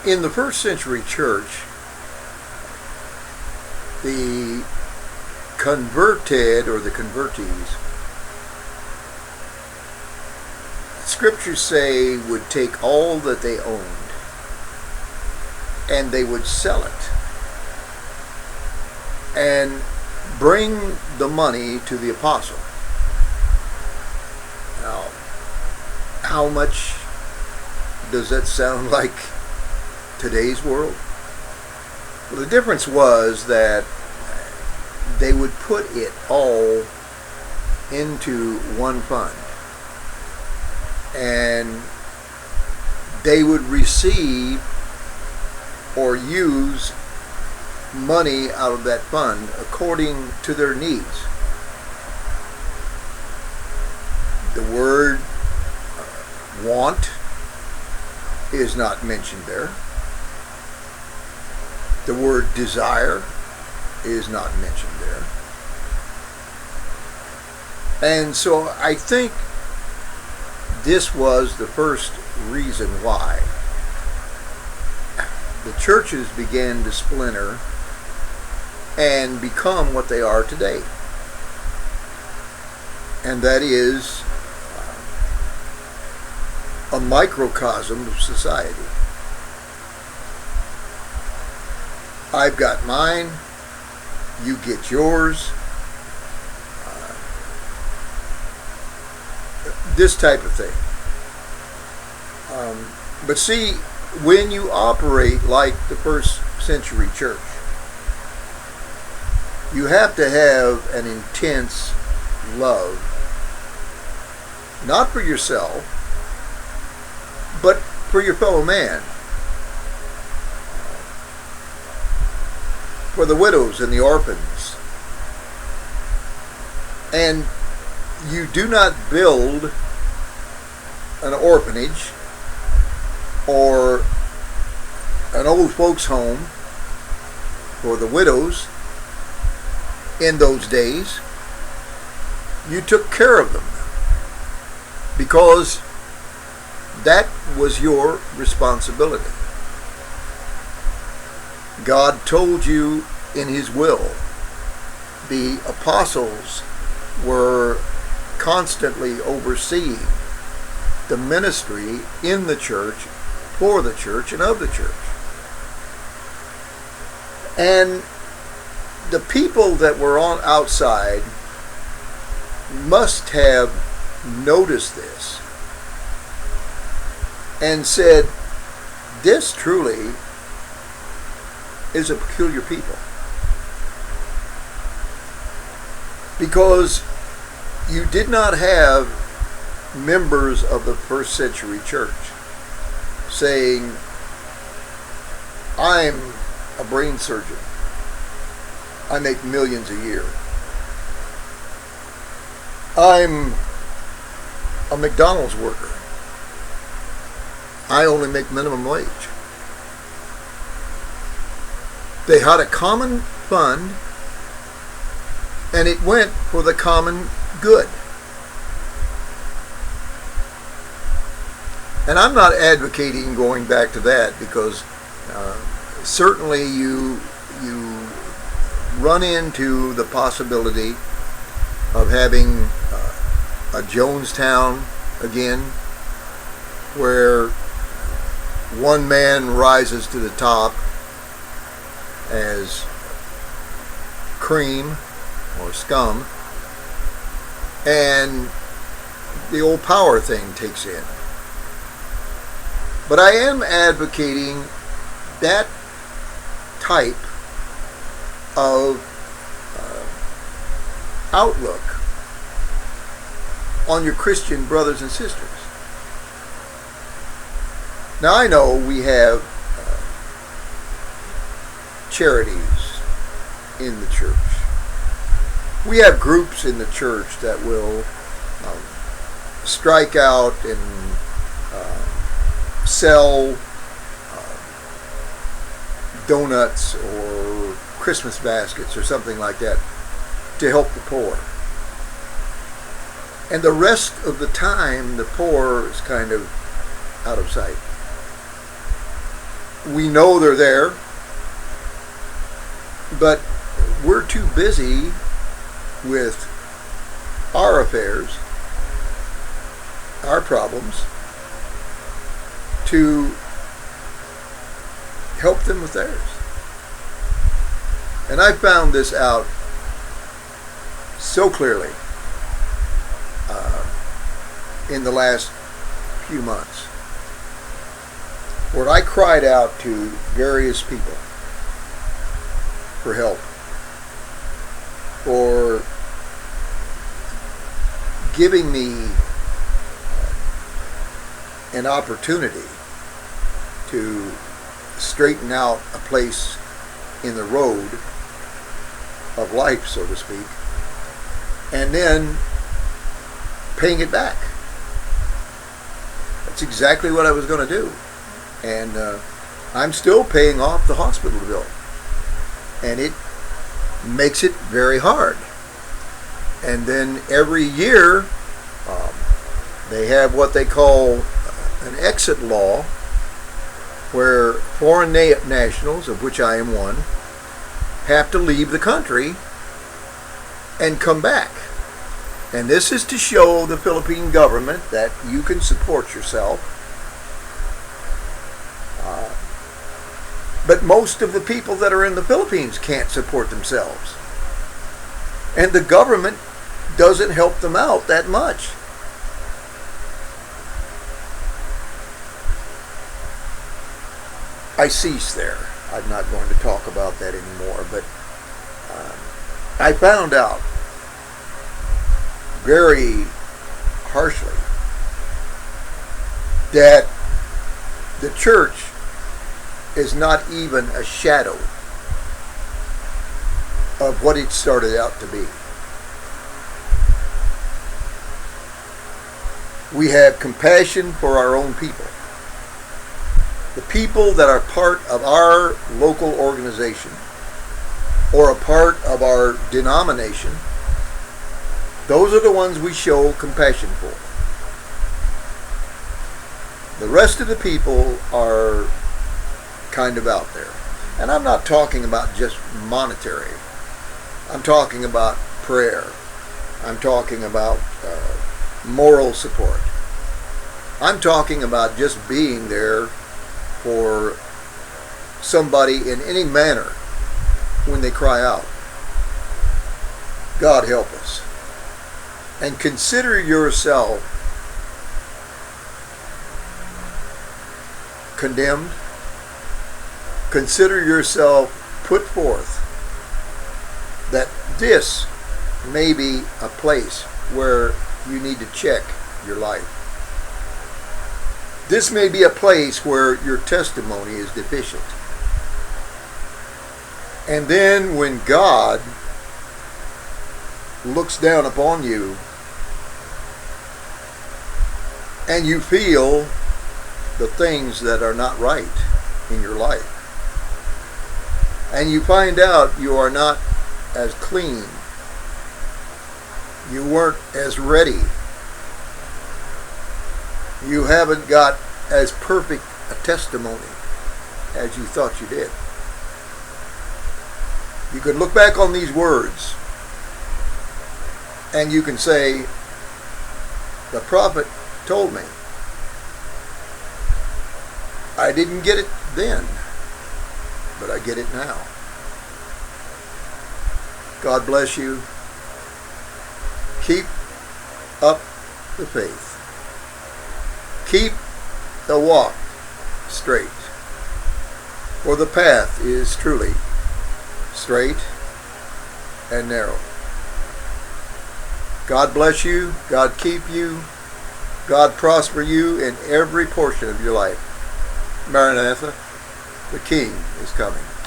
In the first century church, the converted or the convertees, scriptures say, would take all that they owned and they would sell it and bring the money to the apostle. Now, how much does that sound like today's world? Well, the difference was that they would put it all into one fund, and they would receive or use money out of that fund according to their needs. The word want is not mentioned there. The word desire is not mentioned there. And so I think this was the first reason why the churches began to splinter and become what they are today. And that is a microcosm of society. I've got mine, you get yours. This type of thing. But see, when you operate like the first century church, you have to have an intense love, not for yourself, but for your fellow man, for the widows and the orphans. And you do not build an orphanage or an old folks' home for the widows in those days. You took care of them because that was your responsibility. God told you in His will. The apostles were constantly overseeing the ministry in the church, for the church, and of the church. And the people that were on outside must have noticed this and said, this truly is a peculiar people. Because you did not have members of the first century church saying, I'm a brain surgeon. I make millions a year. I'm a McDonald's worker. I only make minimum wage. They had a common fund, and it went for the common good. And I'm not advocating going back to that, because certainly you run into the possibility of having a Jonestown again, where one man rises to the top as cream or scum, and the old power thing takes in. But I am advocating that type of outlook on your Christian brothers and sisters. Now, I know we have charities in the church. We have groups in the church that will strike out and sell donuts or Christmas baskets or something like that to help the poor. And the rest of the time, the poor is kind of out of sight. We know they're there, but we're too busy with our affairs, our problems, to help them with theirs. And I found this out so clearly in the last few months, where I cried out to various people for help, for giving me an opportunity to straighten out a place in the road of life, so to speak, and then paying it back. That's exactly what I was going to do. And I'm still paying off the hospital bill. And it makes it very hard. And then every year, they have what they call an exit law, where foreign nationals, of which I am one, have to leave the country and come back. And this is to show the Philippine government that you can support yourself. But most of the people that are in the Philippines can't support themselves. And the government doesn't help them out that much. I cease there. I'm not going to talk about that anymore, but I found out very harshly that the church is not even a shadow of what it started out to be. We have compassion for our own people. The people that are part of our local organization or a part of our denomination, those are the ones we show compassion for. The rest of the people are kind of out there. And I'm not talking about just monetary. I'm talking about prayer. I'm talking about moral support. I'm talking about just being there for somebody in any manner when they cry out, God help us. And consider yourself condemned. Consider yourself put forth that this may be a place where you need to check your life. This may be a place where your testimony is deficient. And then when God looks down upon you and you feel the things that are not right in your life, and you find out you are not as clean, you weren't as ready, you haven't got as perfect a testimony as you thought you did. You could look back on these words and you can say, the prophet told me. I didn't get it then, but I get it now. God bless you. Keep up the faith. Keep the walk straight, for the path is truly straight and narrow. God bless you. God keep you. God prosper you in every portion of your life. Maranatha, the King is coming.